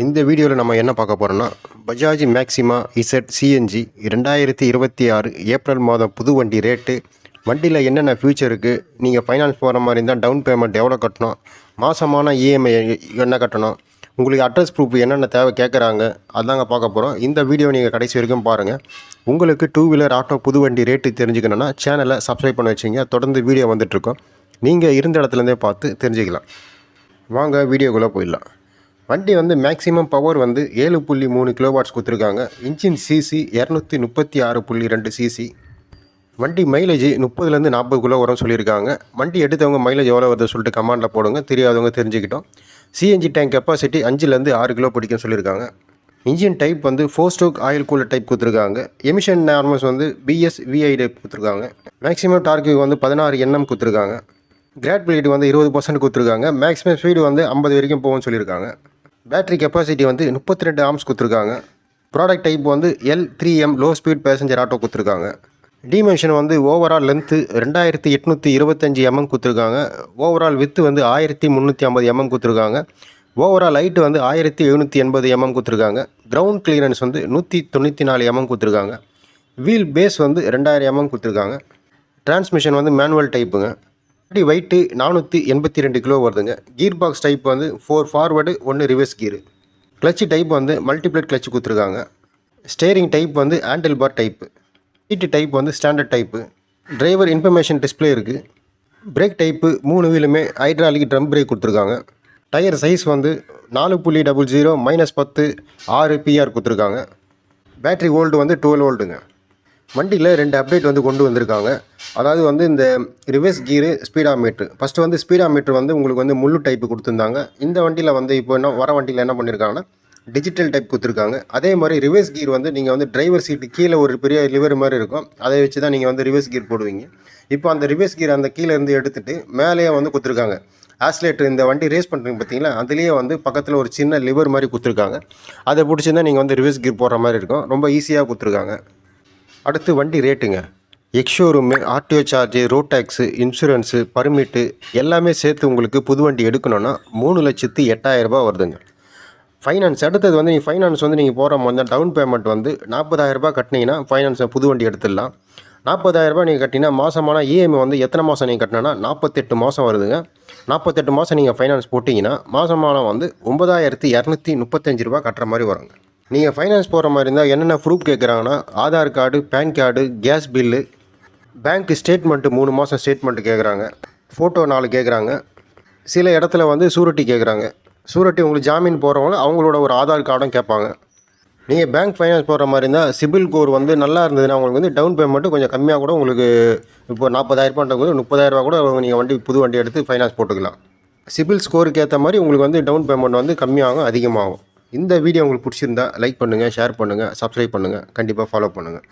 இந்த வீடியோவில் நம்ம என்ன பார்க்க போகிறோம்னா Bajaj maxima Z CNG 2026 April மாதம் புது வண்டி ரேட்டு, வண்டியில் என்னென்ன ஃபியூச்சர் இருக்குது, நீங்கள் ஃபைனான்ஸ் போகிற மாதிரி இருந்தால் டவுன் பேமெண்ட் எவ்வளோ கட்டணும், மாதமான இஎம்ஐ என்ன கட்டணும், உங்களுக்கு அட்ரஸ் ப்ரூஃப் என்னென்ன தேவை கேட்குறாங்க, அதாங்க பார்க்க போகிறோம். இந்த வீடியோ நீங்கள் கடைசி வரைக்கும் பாருங்கள். உங்களுக்கு டூ வீலர் ஆட்டோ புது வண்டி ரேட்டு தெரிஞ்சுக்கணுன்னா சேனலை சப்ஸ்கிரைப் பண்ணி வச்சிங்க. தொடர்ந்து வீடியோ வந்துட்டுருக்கோம், நீங்கள் இருந்த இடத்துலேருந்தே பார்த்து தெரிஞ்சுக்கலாம். வாங்க வீடியோக்குள்ளே போயிடலாம். வண்டி மேக்ஸிமம் பவர் 7.3 கிலோவாட்ஸ் கொடுத்துருக்காங்க. Engine CC 236.2 CC. வண்டி மைலேஜ் 30லேருந்து 40 கிலோ வரும் சொல்லியிருக்காங்க. வண்டி எடுத்தவங்க மைலேஜ் எவ்வளோ வருது சொல்லிட்டு கமெண்டில் போடுங்க, தெரியாதவங்க தெரிஞ்சுக்கிட்டோம். சிஎன்ஜி டேங்க் கெப்பாசிட்டி 5லேருந்து 6 கிலோ பிடிக்கும் சொல்லியிருக்காங்க. Engine type 4 stroke oil cooler type கொடுத்துருக்காங்க. Emission norms BS VI type கொடுத்துருக்காங்க. மேக்ஸிமம் டார்க்கு 16 NM கொடுத்துருக்காங்க. கிராட்பிலிட்டி 20% கொடுத்துருக்காங்க. மேக்ஸிமம் ஸ்பீடு 50 வரைக்கும் போகும்னு சொல்லியிருக்காங்க. பேட்டரி கெப்பாசிட்டி 32 ஆம்ஸ் கொடுத்துருக்காங்க. Product type L3M low speed passenger auto கொடுத்துருக்காங்க. டிமென்ஷன் ஓவரால் லென்த்து 2825 mm கொடுத்துருக்காங்க. ஓவரால் வித்து 1350 mm கொடுத்துருக்காங்க. ஓவரால் ஹைட்டு 1780 mm கொடுத்துருக்காங்க. கிரவுண்ட் கிளியரன்ஸ் 194 mm கொடுத்துருக்காங்க. வீல் பேஸ் 2000 mm கொடுத்துருக்காங்க. டிரான்ஸ்மிஷன் மேனுவல் டைப்புங்க. வண்டி வெயிட்டு 482 கிலோ வருதுங்க. Gear box type 4 forward 1 reverse gear. Clutch type multiplate clutch கொடுத்துருக்காங்க. Steering type handle bar type. சீட்டு type standard type. Driver information display இருக்குது. Brake type 3 வீலுமே hydraulic drum brake கொடுத்துருக்காங்க. Tyre size 4.00 -10 6 PR கொடுத்துருக்காங்க. Battery volt 12 வோல்ட்டுங்க. வண்டியில் 2 update கொண்டு வந்திருக்காங்க. அதாவது இந்த ரிவர்ஸ் கீரு, ஸ்பீடாமீட்ரு. ஃபஸ்ட்டு ஸ்பீடாமீட்ரு உங்களுக்கு முள்ளு டைப்பு கொடுத்துருந்தாங்க. இந்த வண்டியில் இப்போ என்ன வர வண்டியில் என்ன பண்ணியிருக்காங்கன்னா டிஜிட்டல் டைப் கொடுத்துருக்காங்க. அதே மாதிரி ரிவர்ஸ் கீர் நீங்கள் டிரைவர் சீட்டு கீழே ஒரு பெரிய லிவர் மாதிரி இருக்கும், அதை வச்சு தான் நீங்கள் ரிவர்ஸ் கீர் போடுவீங்க. இப்போ அந்த ரிவர்ஸ் கீர் அந்த கீழே இருந்து எடுத்துகிட்டு மேலேயே கொடுத்துருக்காங்க. ஆக்சிலேட்டர் இந்த வண்டி ரேஸ் பண்ணுறீங்க பார்த்தீங்களா, அதுலேயே பக்கத்தில் ஒரு சின்ன லிவர் மாதிரி கொடுத்துருக்காங்க. அதை பிடிச்சிருந்தா நீங்கள் ரிவர்ஸ் கீர் போடுற மாதிரி இருக்கும். ரொம்ப ஈஸியாக கொடுத்துருக்காங்க. அடுத்து வண்டி ரேட்டுங்க. Ex showroom, RTO charge, road tax, insurance, permit எல்லாமே சேர்த்து உங்களுக்கு புது வண்டி எடுக்கணுன்னா 3,08,000 ரூபா வருதுங்க. ஃபைனான்ஸ் அடுத்தது நீங்கள் ஃபைனான்ஸ் நீங்கள் போகிற மாதிரி டவுன் பேமெண்ட் 40,000 ரூபா கட்டினீங்கன்னா ஃபைனான்ஸ் புது வண்டி எடுத்துடலாம். 40,000 ரூபா நீங்கள் கட்டினா மாதமான இஎம்ஐ எத்தனை மாதம் நீங்கள் கட்டினா 48 மாதம் வருதுங்க. 48 மாதம் நீங்கள் ஃபைனான்ஸ் போட்டிங்கன்னா மாதமான 9,235 ரூபா கட்டுற மாதிரி வருங்க. நீங்கள் ஃபைனான்ஸ் போகிற மாதிரி இருந்தால் என்னென்ன ப்ரூஃப் கேட்குறாங்கன்னா Aadhaar card, PAN card, gas bill, bank statement 3 மாதம் ஸ்டேட்மெண்ட்டு கேட்குறாங்க. ஃபோட்டோ 4 கேட்குறாங்க. சில இடத்துல சூரிட்டி கேட்குறாங்க. சூரிட்டி உங்களுக்கு ஜாமீன் போகிறவங்க அவங்களோட ஒரு ஆதார் கார்டும் கேட்பாங்க. நீங்கள் பேங்க் ஃபைனான்ஸ் போகிற மாதிரி இருந்தால் சிபில் ஸ்கோர் நல்லா இருந்ததுன்னா உங்களுக்கு டவுன் பேமெண்ட்டு கொஞ்சம் கம்மியாக கூட உங்களுக்கு இப்போ 40,000 ரூபான்றது 30,000 ரூபா கூட நீங்கள் வண்டி புது வண்டி எடுத்து ஃபைனான்ஸ் போட்டுக்கலாம். சிபில் ஸ்கோருக்கு ஏற்ற மாதிரி உங்களுக்கு டவுன் பேமெண்ட் கம்மியாகும், அதிகமாகும். இந்த வீடியோ உங்களுக்கு பிடிச்சிருந்தா லைக் பண்ணுங்கள், ஷேர் பண்ணுங்கள், சப்ஸ்கிரைப் பண்ணுங்கள், கண்டிப்பாக ஃபாலோ பண்ணுங்கள்.